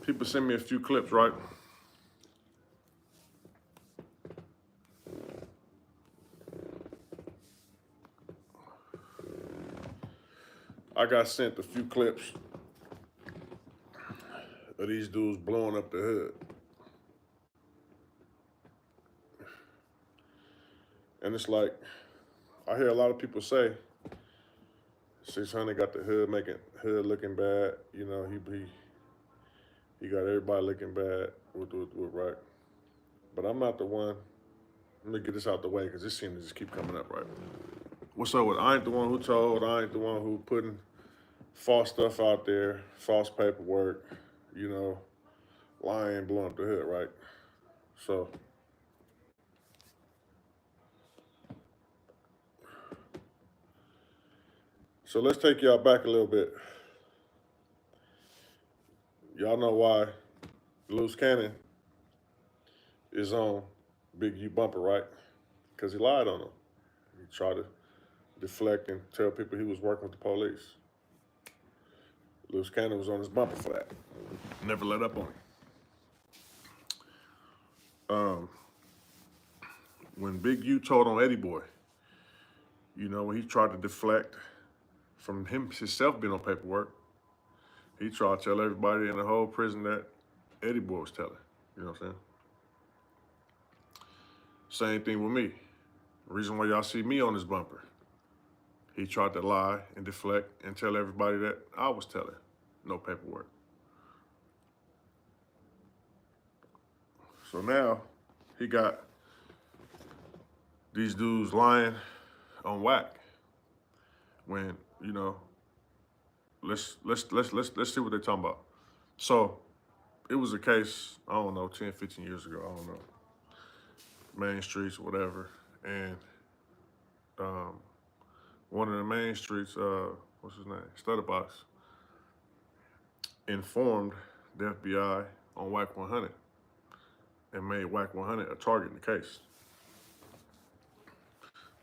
People send me a few clips, right? I got sent a few clips of these dudes blowing up the hood. And it's like, I hear a lot of people say, 600 got the hood looking bad. You know, he got everybody looking bad with right. But I'm not the one. Let me get this out the way because this seems to just keep coming up, right? What's up with I ain't the one who told, I ain't the one who putting false stuff out there, false paperwork, you know, lying, blowing up the hood, right? So let's take y'all back a little bit. Y'all know why Loose Cannon is on Big U bumper, right? Because he lied on him. He tried to deflect and tell people he was working with the police. Loose Cannon was on his bumper for that. Never let up on him. When Big U told on Eddie Boy, you know, when he tried to deflect from himself being on paperwork, he tried to tell everybody in the whole prison that Eddie Boy was telling. You know what I'm saying? Same thing with me. The reason why y'all see me on this bumper, he tried to lie and deflect and tell everybody that I was telling. No paperwork. So now he got these dudes lying on whack. When, you know, let's see what they're talking about. So it was a case, I don't know, 10, 15 years ago, I don't know. Main streets, whatever. And one of the main streets, what's his name? Stutterbox, informed the FBI on WAC 100 and made WAC 100 a target in the case.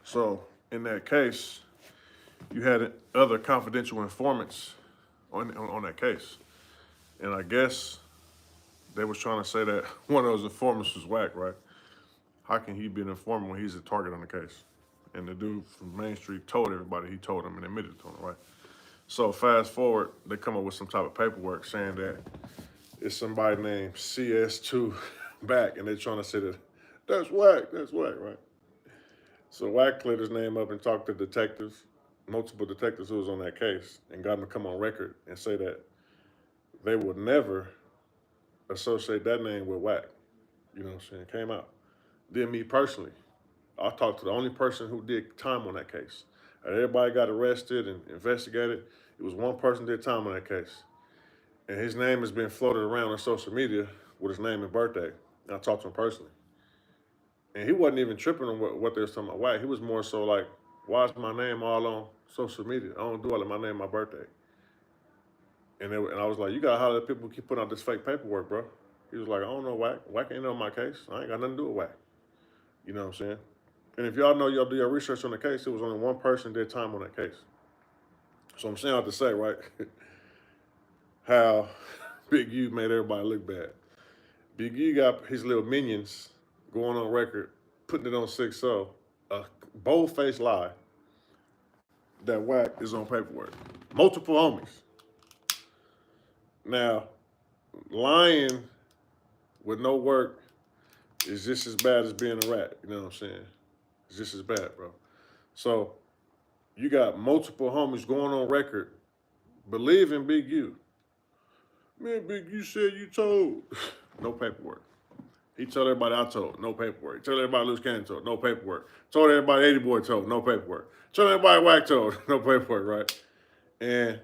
So in that case, you had other confidential informants on that case. And I guess they was trying to say that one of those informants was whack, right? How can he be an informant when he's a target on the case? And the dude from Main Street told everybody he told him and admitted to him, right? So fast forward, they come up with some type of paperwork saying that it's somebody named CS2 back, and they're trying to say that that's whack, right? So whack cleared his name up and talked to detectives, multiple detectives who was on that case, and got them to come on record and say that they would never associate that name with whack. You know what I'm saying? Came out. Then me personally, I talked to the only person who did time on that case. Everybody got arrested and investigated. It was one person did time on that case. And his name has been floated around on social media with his name and birthday. And I talked to him personally. And he wasn't even tripping on what they was talking about. Why? He was more so like, why is my name all on social media? I don't do all of my name, my birthday. And I was like, you gotta holler at people who keep putting out this fake paperwork, bro. He was like, I don't know whack. Whack ain't on my case. I ain't got nothing to do with whack. You know what I'm saying? And if y'all know, y'all do your research on the case, it was only one person did time on that case. So I'm saying out to say, right, how Big U made everybody look bad. Big U got his little minions going on record, putting it on 6-0, a bold-faced lie that whack is on paperwork. Multiple homies. Now, lying with no work is just as bad as being a rat. You know what I'm saying? It's just as bad, bro. So you got multiple homies going on record believing Big U. Man, Big U said you told. No paperwork. He told everybody I told, no paperwork. He told everybody Loose Cannon told, no paperwork. Told everybody 80 Boy told, no paperwork. Told everybody Whack told, no paperwork, right? And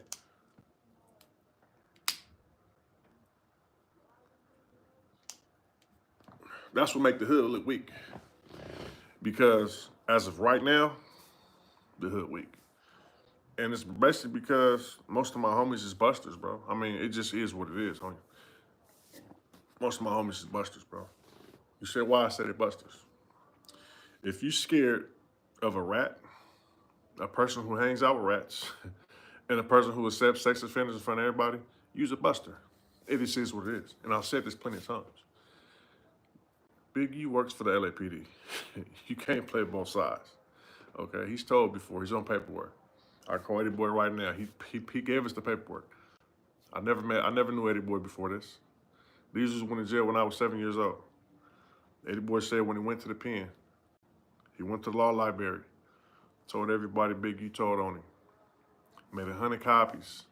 that's what make the hood look weak. Because as of right now, the hood weak. And it's basically because most of my homies is busters, bro. I mean, it just is what it is, homie. Most of my homies is busters, bro. You said why I said it busters. If you scared of a rat, a person who hangs out with rats, and a person who accepts sex offenders in front of everybody, use a buster. It is what it is. And I've said this plenty of times. Big U works for the LAPD. You can't play both sides. Okay, he's told before, he's on paperwork. I call Eddie Boy right now. He gave us the paperwork. I never knew Eddie Boy before this. These was went to jail when I was 7 years old. Eddie Boy said when he went to the pen, he went to the law library, told everybody Big U told on him, made 100 copies,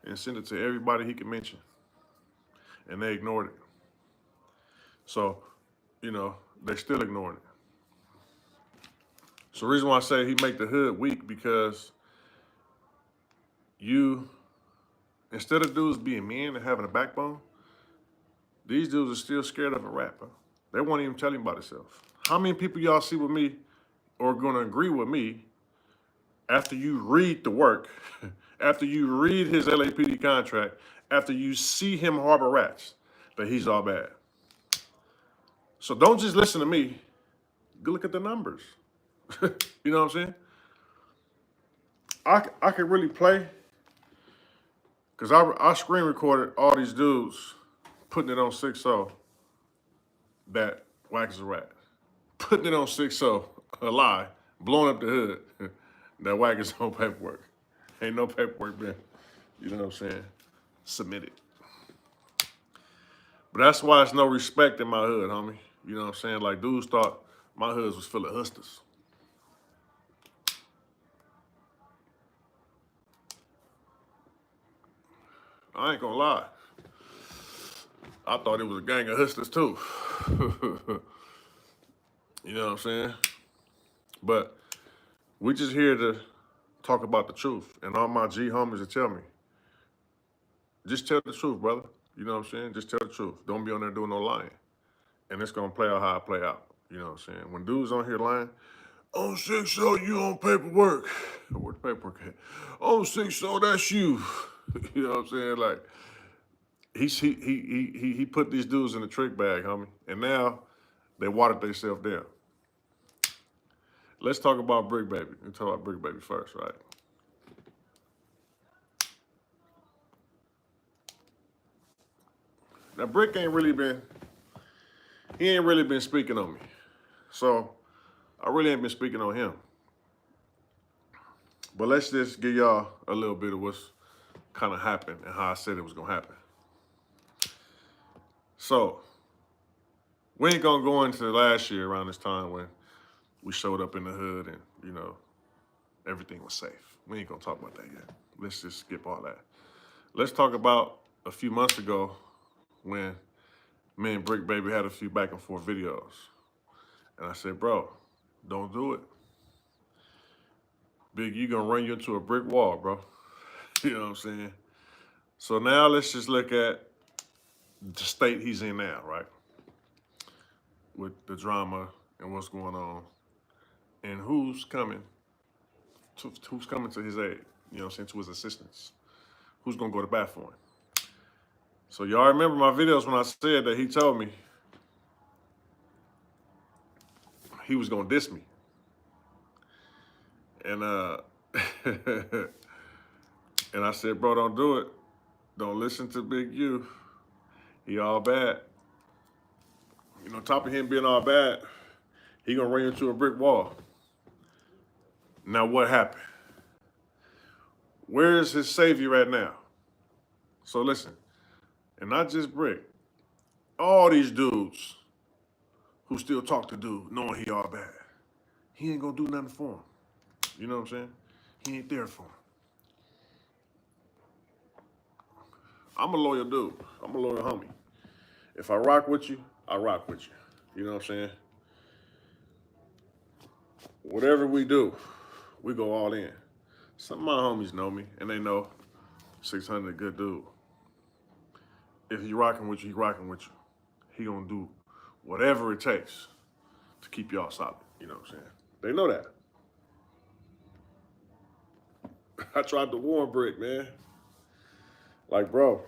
and sent it to everybody he could mention. And they ignored it. So, they still ignoring it. So the reason why I say he make the hood weak, because instead of dudes being men and having a backbone, these dudes are still scared of a rap, bro. They won't even tell him about himself. How many people y'all see with me or gonna agree with me after you read the work, after you read his LAPD contract, after you see him harbor rats, that he's all bad? So don't just listen to me. Go look at the numbers. You know what I'm saying? I could really play, because I screen recorded all these dudes putting it on 6-0 that Wack is a rat. Putting it on 6-0, a lie, blowing up the hood, that Wack is on paperwork. Ain't no paperwork been, you know what I'm saying, submitted. But that's why it's no respect in my hood, homie. You know what I'm saying? Like, dudes thought my hood was full of hustlers. I ain't gonna lie. I thought it was a gang of hustlers too. You know what I'm saying? But we just here to talk about the truth. And all my G homies will tell me, just tell the truth, brother. You know what I'm saying? Just tell the truth. Don't be on there doing no lying. And it's gonna play out how it play out. You know what I'm saying? When dudes on here lying, on 6-0, you on paperwork. Where the paperwork at? On 6-0, that's you. You know what I'm saying? Like, he put these dudes in the trick bag, homie. And now they watered themselves down. Let's talk about Bricc Baby. Let's talk about Bricc Baby first, right? Now, Bricc ain't really been speaking on me. So, I really ain't been speaking on him. But let's just give y'all a little bit of what's kind of happened and how I said it was going to happen. So, we ain't going to go into last year around this time when we showed up in the hood and, everything was safe. We ain't going to talk about that yet. Let's just skip all that. Let's talk about a few months ago when me and Bricc Baby had a few back and forth videos. And I said, bro, don't do it. Big, you gonna run you into a brick wall, bro. You know what I'm saying? So now let's just look at the state he's in now, right? With the drama and what's going on and who's coming to his aid, you know what I'm saying, to his assistance. Who's gonna go to bat for him? So y'all remember my videos when I said that he told me he was gonna diss me. And and I said, bro, don't do it. Don't listen to Big U. He all bad. On top of him being all bad, he gonna run into a brick wall. Now what happened? Where is his savior at now? So listen, and not just Bricc, all these dudes who still talk to dude knowing he all bad, he ain't gonna do nothing for him. You know what I'm saying? He ain't there for him. I'm a loyal dude. I'm a loyal homie. If I rock with you, I rock with you. You know what I'm saying? Whatever we do, we go all in. Some of my homies know me, and they know 600 a good dude. If he rocking with you, he rocking with you. He gonna do whatever it takes to keep y'all solid. You know what I'm saying? They know that. I tried to warn Bricc, man. Like, bro,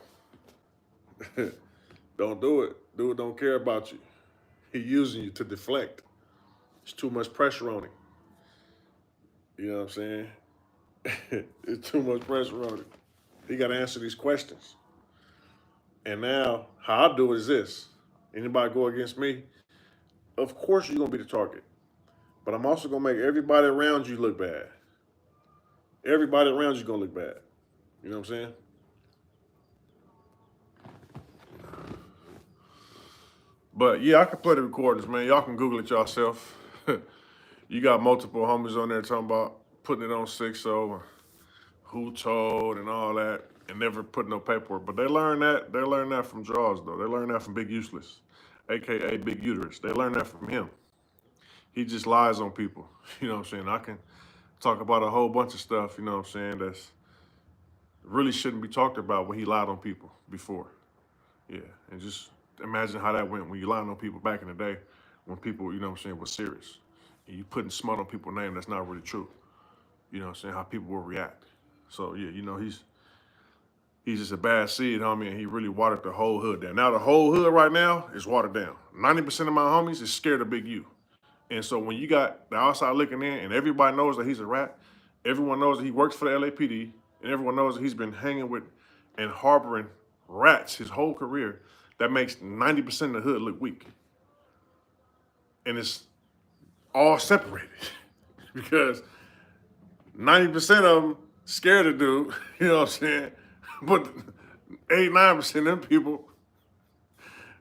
don't do it. Dude don't care about you. He using you to deflect. It's too much pressure on him. You know what I'm saying? It's too much pressure on him. He got to answer these questions. And now, how I do it is this: anybody go against me, of course you're gonna be the target. But I'm also gonna make everybody around you look bad. Everybody around you gonna look bad. You know what I'm saying? But yeah, I can play the recordings, man. Y'all can Google it yourself. You got multiple homies on there talking about putting it on 6-0, who told and all that, and never put no paperwork. But they learn that. They learn that from Draws, though. They learn that from Big Useless, aka Big Uterus. They learn that from him. He just lies on people. You know what I'm saying? I can talk about a whole bunch of stuff, you know what I'm saying, that's really shouldn't be talked about when he lied on people before. Yeah, and just imagine how that went when you lied on people back in the day when people, you know what I'm saying, was serious. And you putting smut on people's name that's not really true. You know what I'm saying, how people will react. So yeah, you know, he's just a bad seed, homie, and he really watered the whole hood down. Now the whole hood right now is watered down. 90% of my homies is scared of Big U. And so when you got the outside looking in and everybody knows that he's a rat, everyone knows that he works for the LAPD, and everyone knows that he's been hanging with and harboring rats his whole career, that makes 90% of the hood look weak. And it's all separated because 90% of them scared of dude, you know what I'm saying? But 8-9% of them people,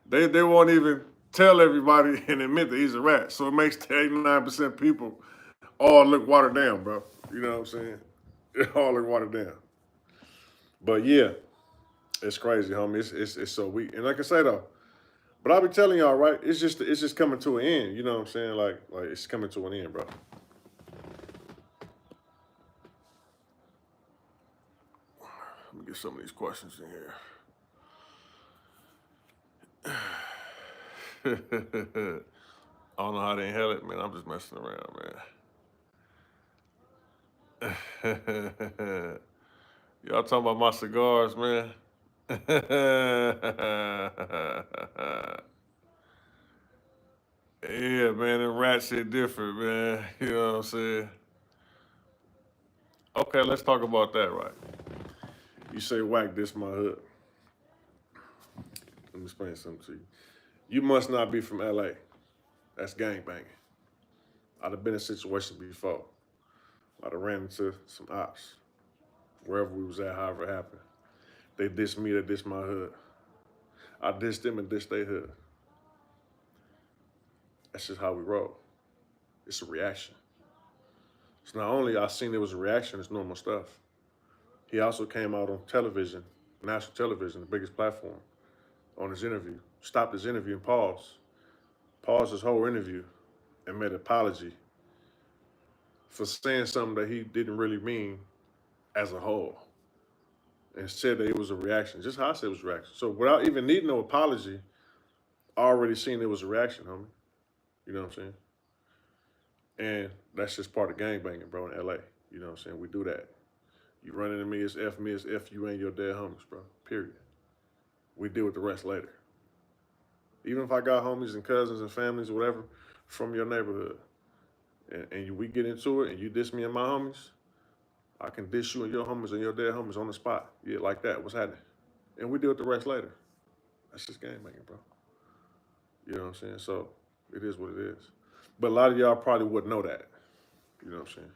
they won't even tell everybody and admit that he's a rat. So it makes the 89% people all look watered down, bro. You know what I'm saying? It all look watered down. But yeah, it's crazy, homie. It's so weak. And like I say though, but I'll be telling y'all, right? It's just coming to an end. You know what I'm saying? Like it's coming to an end, bro. Let me get some of these questions in here. I don't know how they held it, man. I'm just messing around, man. Y'all talking about my cigars, man? Yeah, man, them rat shit different, man. You know what I'm saying? Okay, let's talk about that, right? You say whack this my hood. Let me explain something to you. You must not be from LA. That's gangbanging. I'd have been in a situation before. I'd have ran into some ops, wherever we was at, however it happened. They dissed me, they dissed my hood. I dissed them and dissed their hood. That's just how we roll. It's a reaction. So not only I seen it was a reaction, it's normal stuff. He also came out on television, national television, the biggest platform, on his interview. Stopped his interview and paused his whole interview and made an apology for saying something that he didn't really mean as a whole. And said that it was a reaction, just how I said it was a reaction. So without even needing no apology, I already seen it was a reaction, homie. You know what I'm saying? And that's just part of gangbanging, bro, in LA. You know what I'm saying? We do that. You run into me, it's F you and your dead homies, bro. Period. We deal with the rest later. Even if I got homies and cousins and families, whatever, from your neighborhood, and we get into it and you diss me and my homies, I can dish you and your homies and your dead homies on the spot. Yeah, like that. What's happening? And we deal with the rest later. That's just gangbanging, bro. You know what I'm saying? So it is what it is. But a lot of y'all probably wouldn't know that. You know what I'm saying?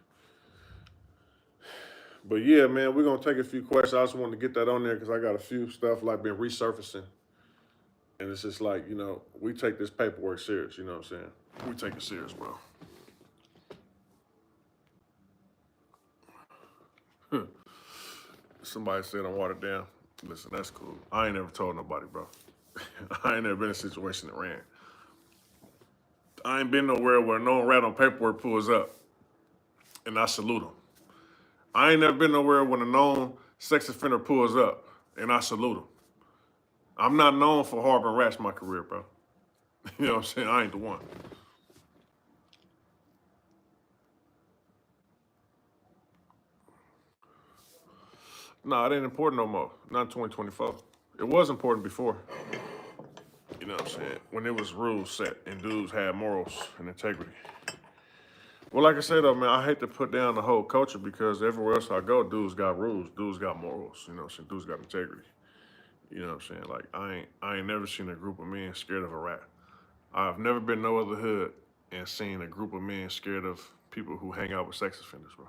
But yeah, man, we're gonna take a few questions. I just wanted to get that on there because I got a few stuff like been resurfacing. And it's just like, you know, we take this paperwork serious, you know what I'm saying? We take it serious, bro. Somebody said I'm watered down. Listen, that's cool. I ain't never told nobody, bro. I ain't never been in a situation that ran. I ain't been nowhere where no rat on paperwork pulls up and I salute him. I ain't never been nowhere when a known sex offender pulls up and I salute him. I'm not known for harboring rats in my career, bro. You know what I'm saying? I ain't the one. Nah, it ain't important no more. Not in 2024. It was important before. You know what I'm saying? When there was rules set and dudes had morals and integrity. Well, like I said though, man, I hate to put down the whole culture because everywhere else I go, dudes got rules, dudes got morals, you know what I'm saying? Dudes got integrity. You know what I'm saying? Like I ain't never seen a group of men scared of a rat. I've never been no other hood and seen a group of men scared of people who hang out with sex offenders, bro.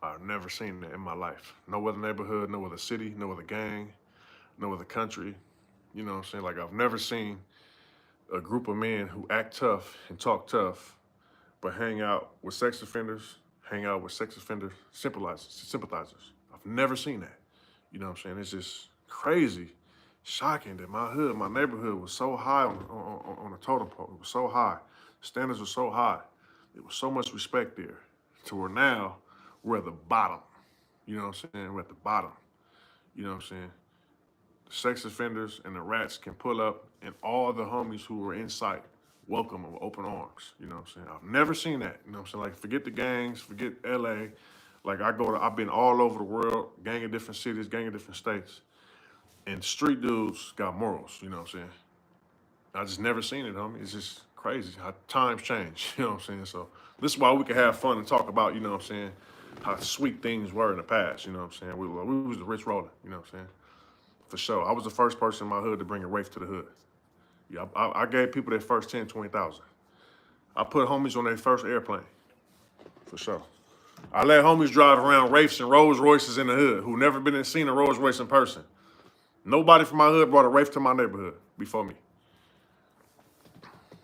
I've never seen that in my life. No other neighborhood, no other city, no other gang, no other country. You know what I'm saying? Like I've never seen a group of men who act tough and talk tough, but hang out with sex offenders, hang out with sex offender sympathizers. I've never seen that. You know what I'm saying? It's just crazy, shocking that my hood, my neighborhood was so high on the totem pole. It was so high. Standards were so high. There was so much respect there to where now we're at the bottom. You know what I'm saying? We're at the bottom. You know what I'm saying? The sex offenders and the rats can pull up and all the homies who were in sight welcome them with open arms. You know what I'm saying? I've never seen that. You know what I'm saying? Like forget the gangs, forget LA. Like I've been all over the world, gang of different cities, gang of different states. And street dudes got morals, you know what I'm saying? I just never seen it, homie. It's just crazy how times change, you know what I'm saying? So this is why we can have fun and talk about, you know what I'm saying, how sweet things were in the past, you know what I'm saying? We was the rich roller, you know what I'm saying? For sure. I was the first person in my hood to bring a Wraith to the hood. Yeah, I gave people their first 10, 20,000. I put homies on their first airplane, for sure. I let homies drive around Wraiths and Rolls Royces in the hood who never been seen a Rolls Royce in person. Nobody from my hood brought a Wraith to my neighborhood before me.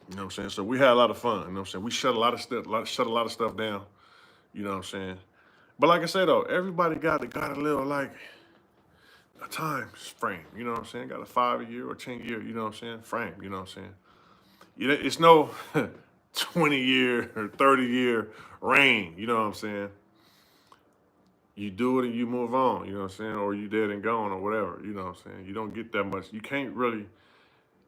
You know what I'm saying? So we had a lot of fun. You know what I'm saying? We shut a lot of stuff down. You know what I'm saying? But like I said though, everybody got a little like a time frame. You know what I'm saying? Got a 5-year or 10-year. You know what I'm saying? Frame. You know what I'm saying? It's no 20-year or 30-year reign. You know what I'm saying? You do it and you move on. You know what I'm saying? Or you dead and gone or whatever. You know what I'm saying? You don't get that much. You can't really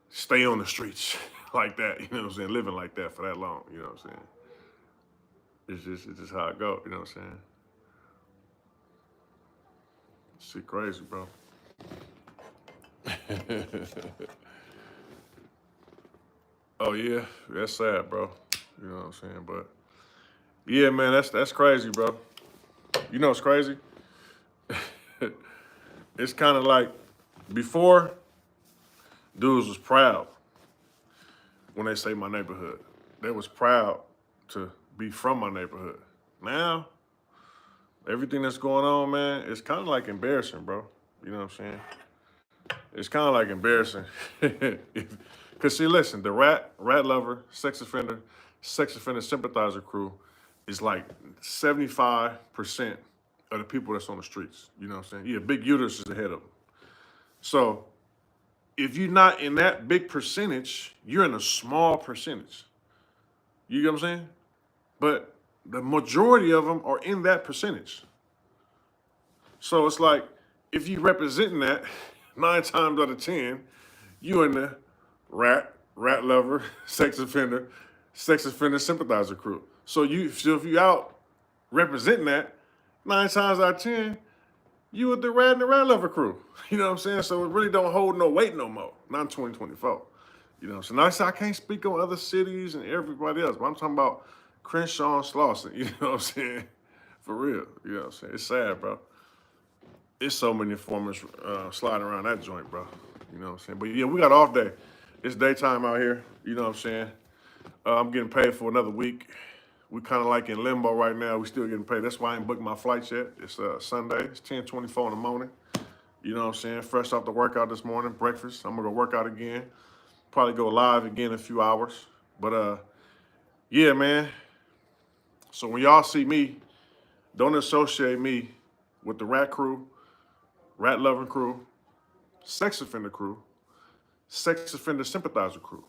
stay on the streets like that, you know what I'm saying, living like that for that long, you know what I'm saying? It's just how it go, you know what I'm saying? Shit crazy, bro. Oh yeah, that's sad, bro. You know what I'm saying? But yeah, man, that's crazy, bro. You know what's crazy? It's kind of like before, dudes was proud when they say my neighborhood. They was proud to be from my neighborhood. Now, everything that's going on, man, it's kind of like embarrassing, bro. You know what I'm saying? It's kind of like embarrassing. Because see, listen, the rat lover, sex offender sympathizer crew is like 75% of the people that's on the streets. You know what I'm saying? Yeah, Big Uterus is ahead of them. So if you're not in that big percentage, you're in a small percentage. You get what I'm saying? But the majority of them are in that percentage. So it's like, if you representing that, 9 times out of 10, you in the rat lover, sex offender sympathizer crew. So if you out representing that, 9 times out of 10, you with the rat and the rat lover crew. You know what I'm saying? So it really don't hold no weight no more. Not in 2024. You know, so now I can't speak on other cities and everybody else, but I'm talking about Crenshaw and Slauson. You know what I'm saying? For real. You know what I'm saying? It's sad, bro. It's so many informants sliding around that joint, bro. You know what I'm saying? But yeah, we got off day. It's daytime out here. You know what I'm saying? I'm getting paid for another week. We kind of like in limbo right now. We still getting paid. That's why I ain't booked my flights yet. It's Sunday. It's 10:24 in the morning. You know what I'm saying? Fresh off the workout this morning, breakfast. I'm gonna go work out again. Probably go live again in a few hours. But yeah, man. So when y'all see me, don't associate me with the rat crew, rat loving crew, sex offender crew, sex offender sympathizer crew.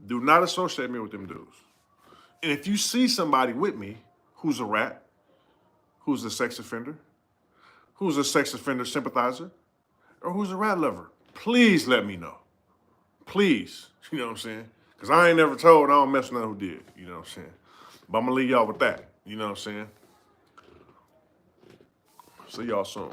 Do not associate me with them dudes. And if you see somebody with me who's a rat, who's a sex offender, who's a sex offender sympathizer, or who's a rat lover, please let me know. Please, you know what I'm saying? Because I ain't never told, I don't mess with none who did, you know what I'm saying? But I'm going to leave y'all with that, you know what I'm saying? See y'all soon.